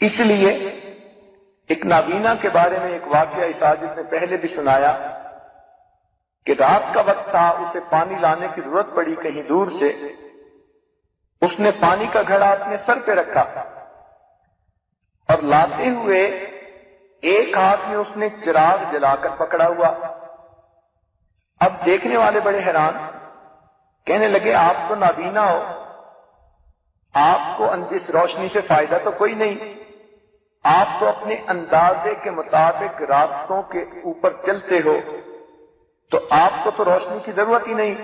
اس لیے ایک نابینا کے بارے میں ایک واقعہ اس عاجز نے پہلے بھی سنایا کہ رات کا وقت تھا، اسے پانی لانے کی ضرورت پڑی کہیں دور سے. اس نے پانی کا گھڑا اپنے سر پہ رکھا اور لاتے ہوئے ایک ہاتھ میں اس نے چراغ جلا کر پکڑا ہوا. اب دیکھنے والے بڑے حیران، کہنے لگے آپ تو نابینا ہو، آپ کو اس روشنی سے فائدہ تو کوئی نہیں، آپ تو اپنے اندازے کے مطابق راستوں کے اوپر چلتے ہو، تو آپ کو تو روشنی کی ضرورت ہی نہیں.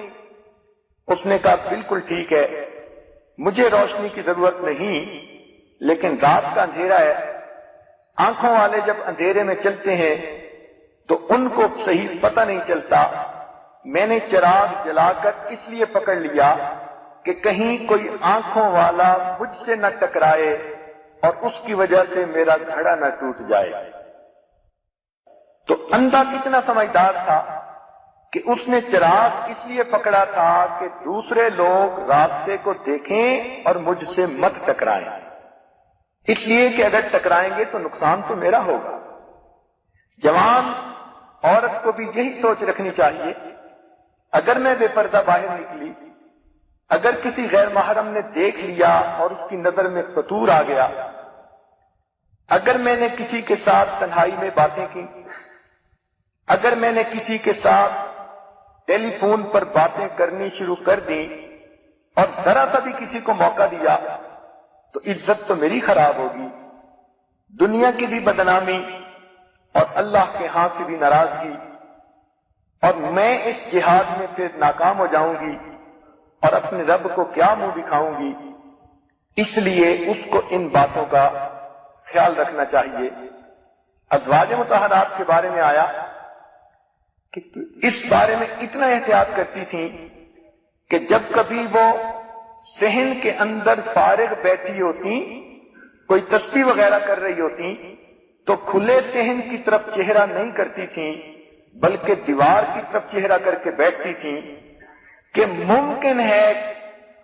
اس نے کہا بالکل ٹھیک ہے، مجھے روشنی کی ضرورت نہیں، لیکن رات کا اندھیرا ہے. آنکھوں والے جب اندھیرے میں چلتے ہیں تو ان کو صحیح پتہ نہیں چلتا. میں نے چراغ جلا کر اس لیے پکڑ لیا کہ کہیں کوئی آنکھوں والا مجھ سے نہ ٹکرائے اور اس کی وجہ سے میرا گھڑا نہ ٹوٹ جائے. تو اندھا کتنا سمجھدار تھا کہ اس نے چراغ اس لیے پکڑا تھا کہ دوسرے لوگ راستے کو دیکھیں اور مجھ سے مت ٹکرائیں، اس لیے کہ اگر ٹکرائیں گے تو نقصان تو میرا ہوگا. جوان عورت کو بھی یہی سوچ رکھنی چاہیے، اگر میں بے پردہ باہر نکلی، اگر کسی غیر محرم نے دیکھ لیا اور اس کی نظر میں فطور آ گیا، اگر میں نے کسی کے ساتھ تنہائی میں باتیں کی، اگر میں نے کسی کے ساتھ ٹیلی فون پر باتیں کرنی شروع کر دی اور ذرا سا بھی کسی کو موقع دیا، تو عزت تو میری خراب ہوگی، دنیا کی بھی بدنامی اور اللہ کے ہاں کی بھی ناراضگی، اور میں اس جہاد میں پھر ناکام ہو جاؤں گی اور اپنے رب کو کیا منہ دکھاؤں گی. اس لیے اس کو ان باتوں کا خیال رکھنا چاہیے. ازواج مطہرات کے بارے میں آیا کہ اس بارے میں اتنا احتیاط کرتی تھیں کہ جب کبھی وہ صحن کے اندر فارغ بیٹھی ہوتی، کوئی تسبیح وغیرہ کر رہی ہوتی، تو کھلے صحن کی طرف چہرہ نہیں کرتی تھیں بلکہ دیوار کی طرف چہرہ کر کے بیٹھتی تھیں کہ ممکن ہے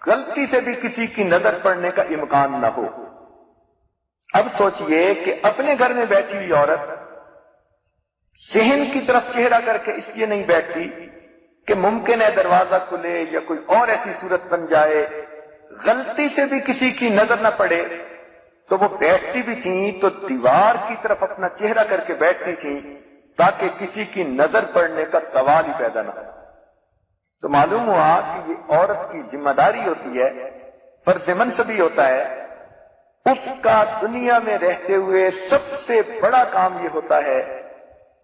غلطی سے بھی کسی کی نظر پڑنے کا امکان نہ ہو. اب سوچئے کہ اپنے گھر میں بیٹھی ہوئی عورت صحن کی طرف چہرہ کر کے اس لیے نہیں بیٹھتی کہ ممکن ہے دروازہ کھلے یا کوئی اور ایسی صورت بن جائے، غلطی سے بھی کسی کی نظر نہ پڑے، تو وہ بیٹھتی بھی تھیں تو دیوار کی طرف اپنا چہرہ کر کے بیٹھتی تھیں تاکہ کسی کی نظر پڑنے کا سوال ہی پیدا نہ ہو. تو معلوم ہوا کہ یہ عورت کی ذمہ داری ہوتی ہے، فرض منصبی ہوتا ہے. اس کا دنیا میں رہتے ہوئے سب سے بڑا کام یہ ہوتا ہے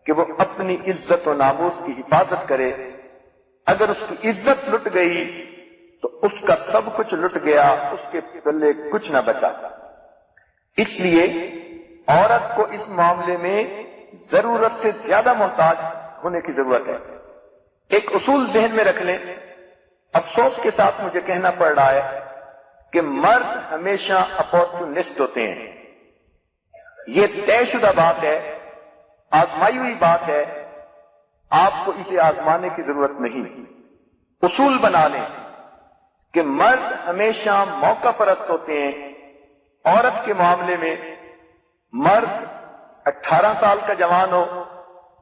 کہ وہ اپنی عزت و ناموس کی حفاظت کرے. اگر اس کی عزت لٹ گئی تو اس کا سب کچھ لٹ گیا، اس کے پلے کچھ نہ بچا. اس لیے عورت کو اس معاملے میں ضرورت سے زیادہ محتاج ہونے کی ضرورت ہے. ایک اصول ذہن میں رکھ لیں، افسوس کے ساتھ مجھے کہنا پڑ رہا ہے کہ مرد ہمیشہ اپورچونسٹ ہوتے ہیں. یہ طے شدہ بات ہے، آزمائی ہوئی بات ہے، آپ کو اسے آزمانے کی ضرورت نہیں. اصول بنا لیں کہ مرد ہمیشہ موقع پرست ہوتے ہیں. عورت کے معاملے میں مرد 18 سال کا جوان ہو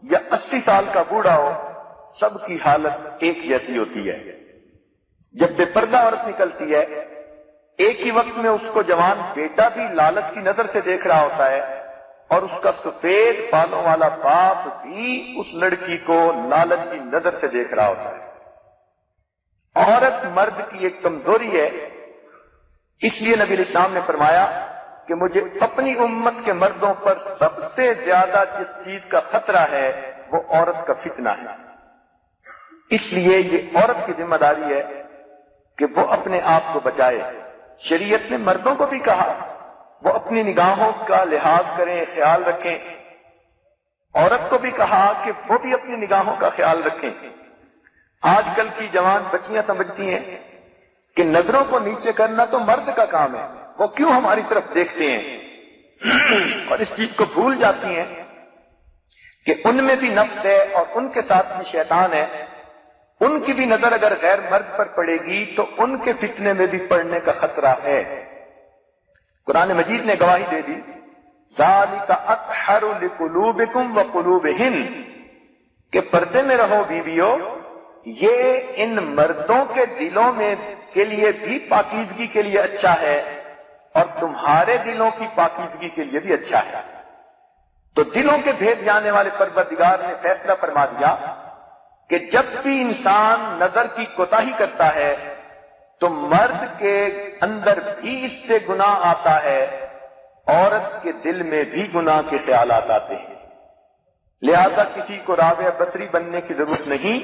یا 80 سال کا بوڑھا ہو، سب کی حالت ایک جیسی ہوتی ہے. جب بے پردہ عورت نکلتی ہے، ایک ہی وقت میں اس کو جوان بیٹا بھی لالچ کی نظر سے دیکھ رہا ہوتا ہے اور اس کا سفید بالوں والا باپ بھی اس لڑکی کو لالچ کی نظر سے دیکھ رہا ہوتا ہے. عورت مرد کی ایک کمزوری ہے، اس لیے نبی اسلام نے فرمایا کہ مجھے اپنی امت کے مردوں پر سب سے زیادہ جس چیز کا خطرہ ہے وہ عورت کا فتنہ ہے. اس لیے یہ عورت کی ذمہ داری ہے کہ وہ اپنے آپ کو بچائے. شریعت نے مردوں کو بھی کہا وہ اپنی نگاہوں کا لحاظ کریں، خیال رکھیں. عورت کو بھی کہا کہ وہ بھی اپنی نگاہوں کا خیال رکھیں. آج کل کی جوان بچیاں سمجھتی ہیں کہ نظروں کو نیچے کرنا تو مرد کا کام ہے، وہ کیوں ہماری طرف دیکھتے ہیں، اور اس چیز کو بھول جاتی ہیں کہ ان میں بھی نفس ہے اور ان کے ساتھ بھی شیطان ہے. ان کی بھی نظر اگر غیر مرد پر پڑے گی تو ان کے فتنے میں بھی پڑنے کا خطرہ ہے. قرآن مجید نے گواہی دے دی ذالک اطہر لقلوبکم وقلوبہن، کہ پردے میں رہو بیویو، یہ ان مردوں کے دلوں میں کے لیے بھی پاکیزگی کے لیے اچھا ہے اور تمہارے دلوں کی پاکیزگی کے لیے بھی اچھا ہے۔ تو دلوں کے بھید جاننے والے پروردگار نے فیصلہ فرما دیا کہ جب بھی انسان نظر کی کوتاہی کرتا ہے تو مرد کے اندر بھی اس سے گناہ آتا ہے، عورت کے دل میں بھی گناہ کے خیالات آتے ہیں۔ لہذا کسی کو رابع بصری بننے کی ضرورت نہیں،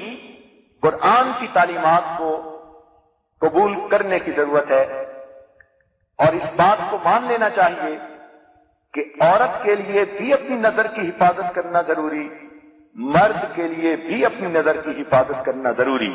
قرآن کی تعلیمات کو قبول کرنے کی ضرورت ہے، اور اس بات کو مان لینا چاہیے کہ عورت کے لیے بھی اپنی نظر کی حفاظت کرنا ضروری، مرد کے لیے بھی اپنی نظر کی حفاظت کرنا ضروری۔